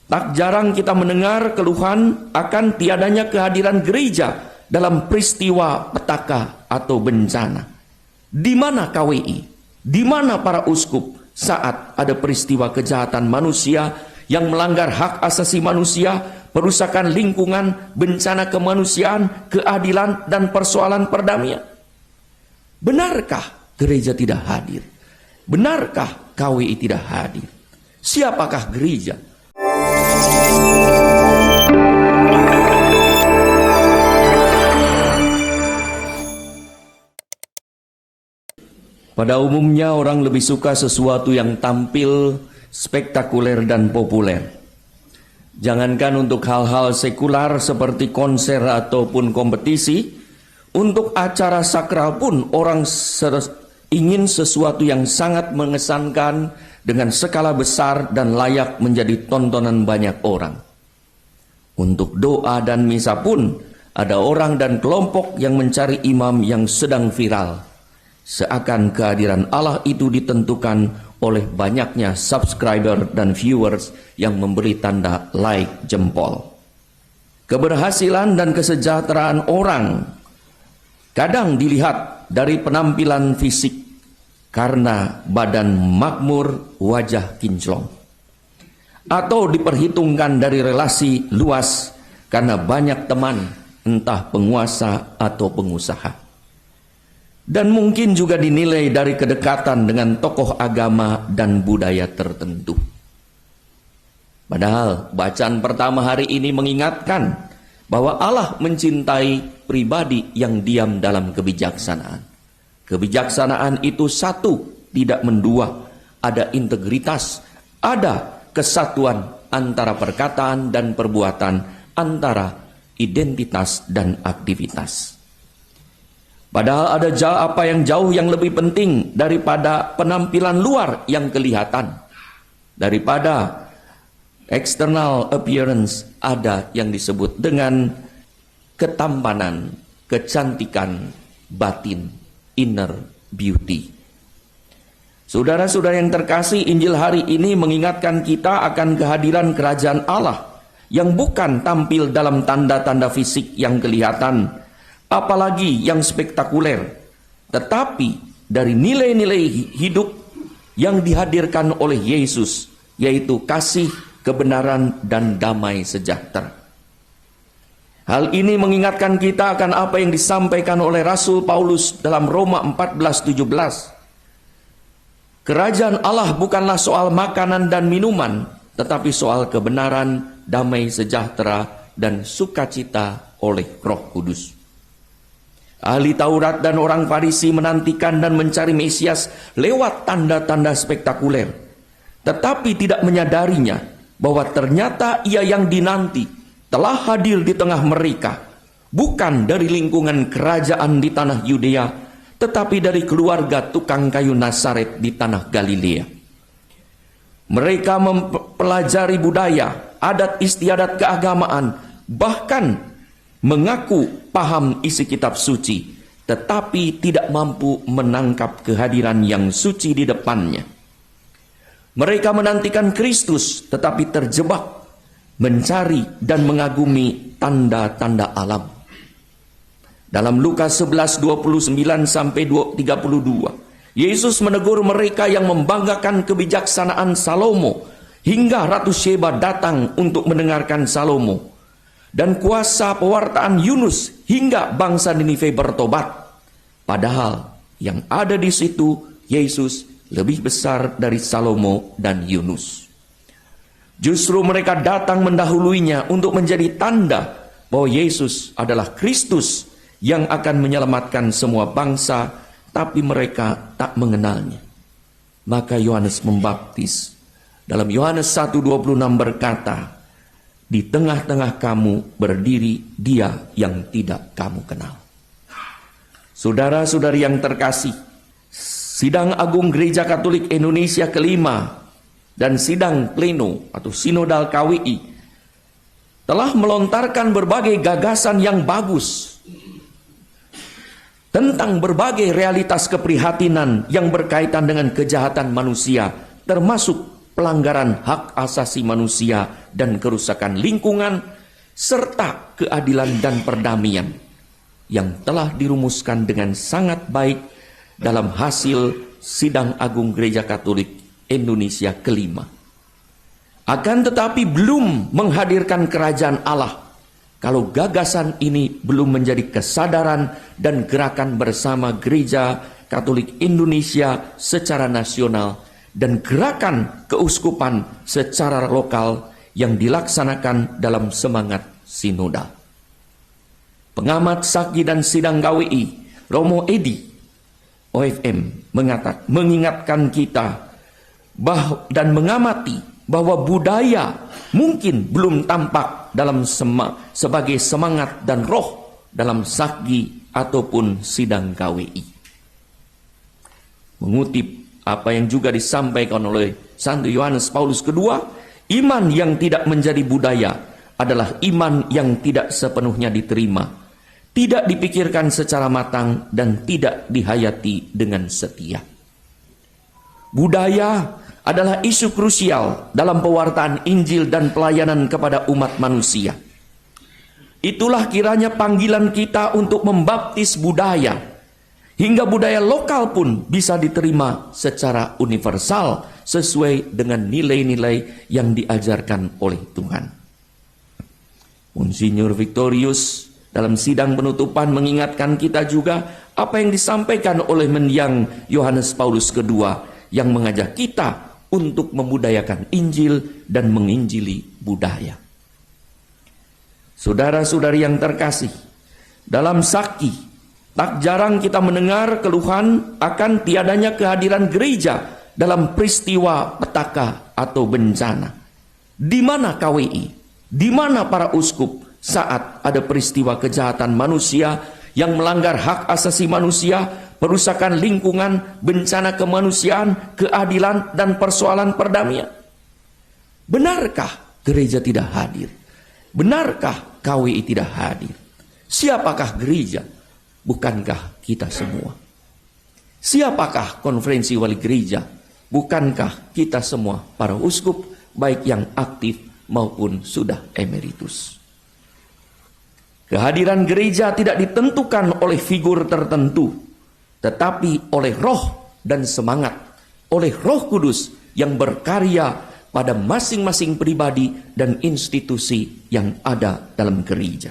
Tak jarang kita mendengar keluhan akan tiadanya kehadiran gereja dalam peristiwa petaka atau bencana. Di mana KWI? Di mana para uskup saat ada peristiwa kejahatan manusia yang melanggar hak asasi manusia, perusakan lingkungan, bencana kemanusiaan, keadilan, dan persoalan perdamaian? Benarkah gereja tidak hadir? Benarkah KWI tidak hadir? Siapakah gereja? Pada umumnya orang lebih suka sesuatu yang tampil spektakuler dan populer. Jangankan untuk hal-hal sekular seperti konser ataupun kompetisi, untuk acara sakral pun orang ingin sesuatu yang sangat mengesankan dengan skala besar dan layak menjadi tontonan banyak orang. Untuk doa dan misa pun ada orang dan kelompok yang mencari imam yang sedang viral. Seakan kehadiran Allah itu ditentukan oleh banyaknya subscriber dan viewers yang memberi tanda like jempol. Keberhasilan dan kesejahteraan orang kadang dilihat dari penampilan fisik karena badan makmur, wajah kinclong. Atau diperhitungkan dari relasi luas karena banyak teman, entah penguasa atau pengusaha. Dan mungkin juga dinilai dari kedekatan dengan tokoh agama dan budaya tertentu. Padahal bacaan pertama hari ini mengingatkan bahwa Allah mencintai pribadi yang diam dalam kebijaksanaan. Kebijaksanaan itu satu, tidak mendua, ada integritas, ada kesatuan antara perkataan dan perbuatan, antara identitas dan aktivitas. Padahal ada apa yang jauh yang lebih penting daripada penampilan luar yang kelihatan. Daripada external appearance, ada yang disebut dengan ketampanan, kecantikan batin, inner beauty. Saudara-saudara yang terkasih, Injil hari ini mengingatkan kita akan kehadiran kerajaan Allah yang bukan tampil dalam tanda-tanda fisik yang kelihatan, apalagi yang spektakuler, tetapi dari nilai-nilai hidup yang dihadirkan oleh Yesus, yaitu kasih, kebenaran, dan damai sejahtera. Hal ini mengingatkan kita akan apa yang disampaikan oleh Rasul Paulus dalam Roma 14:17. Kerajaan Allah bukanlah soal makanan dan minuman, tetapi soal kebenaran, damai sejahtera, dan sukacita oleh Roh Kudus. Ahli Taurat dan orang Farisi menantikan dan mencari Mesias lewat tanda-tanda spektakuler, tetapi tidak menyadarinya bahwa ternyata ia yang dinanti telah hadir di tengah mereka, bukan dari lingkungan kerajaan di tanah Yudea, tetapi dari keluarga tukang kayu Nazaret di tanah Galilea. Mereka mempelajari budaya, adat istiadat keagamaan, bahkan mengaku paham isi kitab suci, tetapi tidak mampu menangkap kehadiran yang suci di depannya. Mereka menantikan Kristus, tetapi terjebak mencari dan mengagumi tanda-tanda alam. Dalam Lukas 11:29-32, Yesus menegur mereka yang membanggakan kebijaksanaan Salomo, hingga Ratu Sheba datang untuk mendengarkan Salomo, dan kuasa pewartaan Yunus hingga bangsa Ninive bertobat. Padahal yang ada di situ Yesus lebih besar dari Salomo dan Yunus. Justru mereka datang mendahuluinya untuk menjadi tanda bahwa Yesus adalah Kristus yang akan menyelamatkan semua bangsa, tapi mereka tak mengenalnya. Maka Yohanes membaptis. Dalam Yohanes 1:26 berkata, "Di tengah-tengah kamu berdiri Dia yang tidak kamu kenal." Saudara-saudari yang terkasih, Sidang Agung Gereja Katolik Indonesia kelima dan Sidang Pleno atau Sinodal KWI telah melontarkan berbagai gagasan yang bagus tentang berbagai realitas keprihatinan yang berkaitan dengan kejahatan manusia, termasuk pelanggaran hak asasi manusia dan kerusakan lingkungan, serta keadilan dan perdamaian yang telah dirumuskan dengan sangat baik dalam hasil Sidang Agung Gereja Katolik Indonesia kelima. Akan tetapi belum menghadirkan kerajaan Allah kalau gagasan ini belum menjadi kesadaran dan gerakan bersama Gereja Katolik Indonesia secara nasional dan gerakan keuskupan secara lokal yang dilaksanakan dalam semangat sinodal. Pengamat Sakgi dan Sidang KWI Romo Edi OFM mengingatkan kita dan mengamati bahwa budaya mungkin belum tampak dalam sebagai semangat dan roh dalam Sakgi ataupun Sidang KWI. Mengutip apa yang juga disampaikan oleh Santo Yohanes Paulus II, iman yang tidak menjadi budaya adalah iman yang tidak sepenuhnya diterima, tidak dipikirkan secara matang, dan tidak dihayati dengan setia. Budaya adalah isu krusial dalam pewartaan Injil dan pelayanan kepada umat manusia. Itulah kiranya panggilan kita untuk membaptis budaya, hingga budaya lokal pun bisa diterima secara universal sesuai dengan nilai-nilai yang diajarkan oleh Tuhan. Monsinyur Victorius dalam sidang penutupan mengingatkan kita juga apa yang disampaikan oleh mendiang Yohanes Paulus II yang mengajak kita untuk membudayakan Injil dan menginjili budaya. Saudara-saudari yang terkasih, dalam Sakgi tak jarang kita mendengar keluhan akan tiadanya kehadiran gereja dalam peristiwa petaka atau bencana. Di mana KWI? Di mana para uskup saat ada peristiwa kejahatan manusia yang melanggar hak asasi manusia, perusakan lingkungan, bencana kemanusiaan, keadilan, dan persoalan perdamaian? Benarkah gereja tidak hadir? Benarkah KWI tidak hadir? Siapakah gereja? Bukankah kita semua? Siapakah konferensi wali gereja? Bukankah kita semua para uskup, baik yang aktif maupun sudah emeritus? Kehadiran gereja tidak ditentukan oleh figur tertentu, tetapi oleh roh dan semangat, oleh Roh Kudus yang berkarya pada masing-masing pribadi dan institusi yang ada dalam gereja.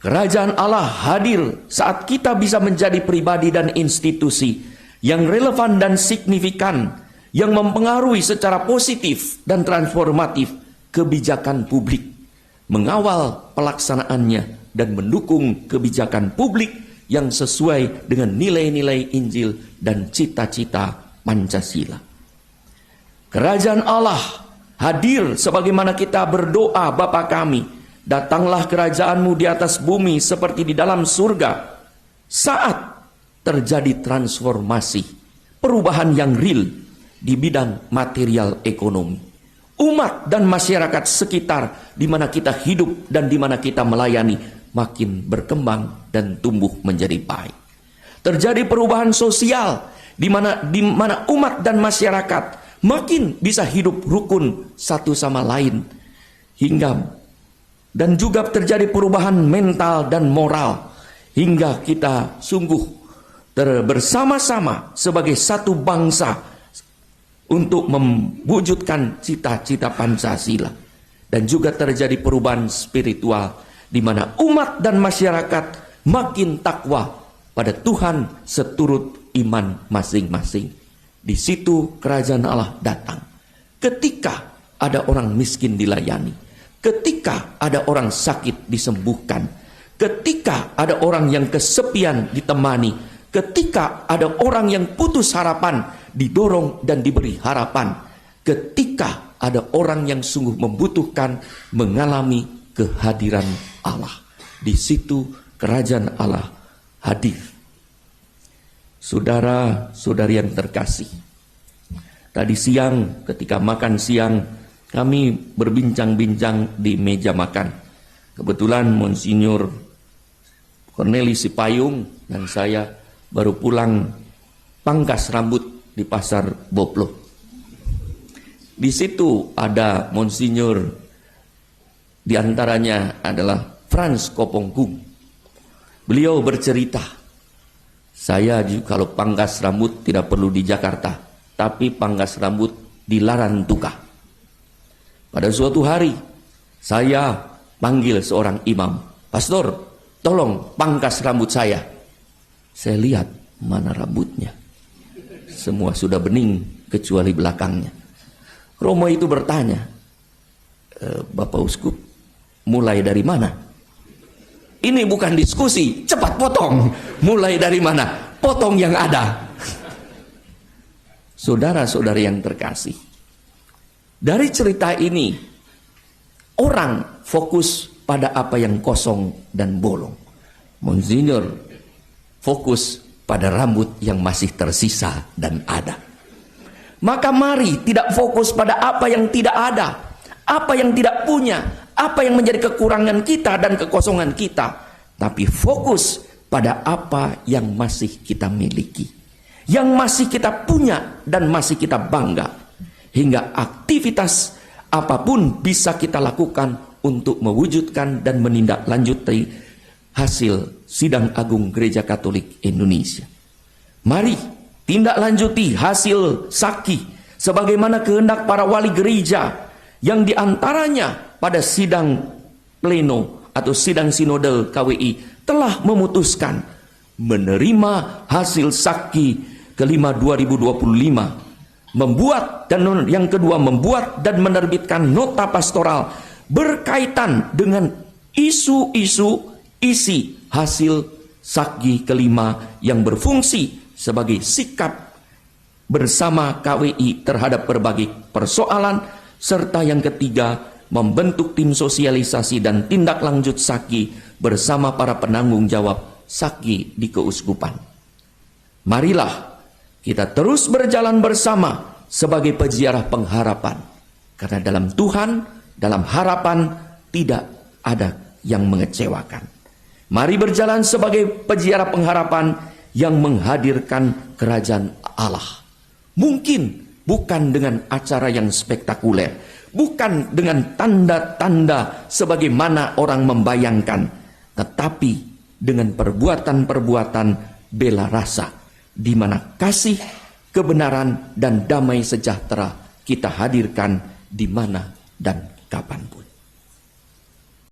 Kerajaan Allah hadir saat kita bisa menjadi pribadi dan institusi yang relevan dan signifikan, yang mempengaruhi secara positif dan transformatif kebijakan publik, mengawal pelaksanaannya, dan mendukung kebijakan publik yang sesuai dengan nilai-nilai Injil dan cita-cita Pancasila. Kerajaan Allah hadir sebagaimana kita berdoa, Bapa kami, datanglah kerajaanmu di atas bumi seperti di dalam surga. Saat terjadi transformasi, perubahan yang real di bidang material ekonomi, umat dan masyarakat sekitar di mana kita hidup dan di mana kita melayani makin berkembang dan tumbuh menjadi baik. Terjadi perubahan sosial di mana umat dan masyarakat makin bisa hidup rukun satu sama lain, dan juga terjadi perubahan mental dan moral hingga kita sungguh bersama-sama sebagai satu bangsa untuk mewujudkan cita-cita Pancasila. Dan juga terjadi perubahan spiritual di mana umat dan masyarakat makin takwa pada Tuhan seturut iman masing-masing. Di situ kerajaan Allah datang. Ketika ada orang miskin dilayani, ketika ada orang sakit disembuhkan, ketika ada orang yang kesepian ditemani, ketika ada orang yang putus harapan didorong dan diberi harapan, ketika ada orang yang sungguh membutuhkan mengalami kehadiran Allah. Di situ kerajaan Allah hadir. Saudara-saudari yang terkasih, tadi siang ketika makan siang kami berbincang-bincang di meja makan. Kebetulan Monsinyur Cornelis Sipayung dan saya baru pulang pangkas rambut di Pasar Boplo. Di situ ada Monsinyur, di antaranya adalah Frans Koponggung. Beliau bercerita, saya juga kalau pangkas rambut tidak perlu di Jakarta, tapi pangkas rambut di Larantuka. Pada suatu hari, saya panggil seorang imam, "Pastor, tolong pangkas rambut saya." Saya lihat, mana rambutnya? Semua sudah bening kecuali belakangnya. Romo itu bertanya, "Bapak Uskup, mulai dari mana?" Ini bukan diskusi, cepat potong. Mulai dari mana? Potong yang ada. Saudara-saudari yang terkasih, dari cerita ini, orang fokus pada apa yang kosong dan bolong. Monsinyur fokus pada rambut yang masih tersisa dan ada. Maka mari tidak fokus pada apa yang tidak ada, apa yang tidak punya, apa yang menjadi kekurangan kita dan kekosongan kita, tapi fokus pada apa yang masih kita miliki, yang masih kita punya dan masih kita bangga, hingga aktivitas apapun bisa kita lakukan untuk mewujudkan dan menindaklanjuti hasil Sidang Agung Gereja Katolik Indonesia. Mari tindak lanjuti hasil Saki sebagaimana kehendak para wali gereja yang diantaranya pada sidang pleno atau sidang sinode KWI telah memutuskan menerima hasil Saki kelima 2025, membuat dan yang kedua membuat dan menerbitkan nota pastoral berkaitan dengan isu-isu isi hasil Saki kelima yang berfungsi sebagai sikap bersama KWI terhadap berbagai persoalan, serta yang ketiga membentuk tim sosialisasi dan tindak lanjut Saki bersama para penanggung jawab Saki di keuskupan. Marilah kita terus berjalan bersama sebagai peziarah pengharapan, karena dalam Tuhan, dalam harapan tidak ada yang mengecewakan. Mari berjalan sebagai peziarah pengharapan yang menghadirkan kerajaan Allah. Mungkin bukan dengan acara yang spektakuler, bukan dengan tanda-tanda sebagaimana orang membayangkan, tetapi dengan perbuatan-perbuatan bela rasa, di mana kasih, kebenaran, dan damai sejahtera kita hadirkan di mana dan kapanpun.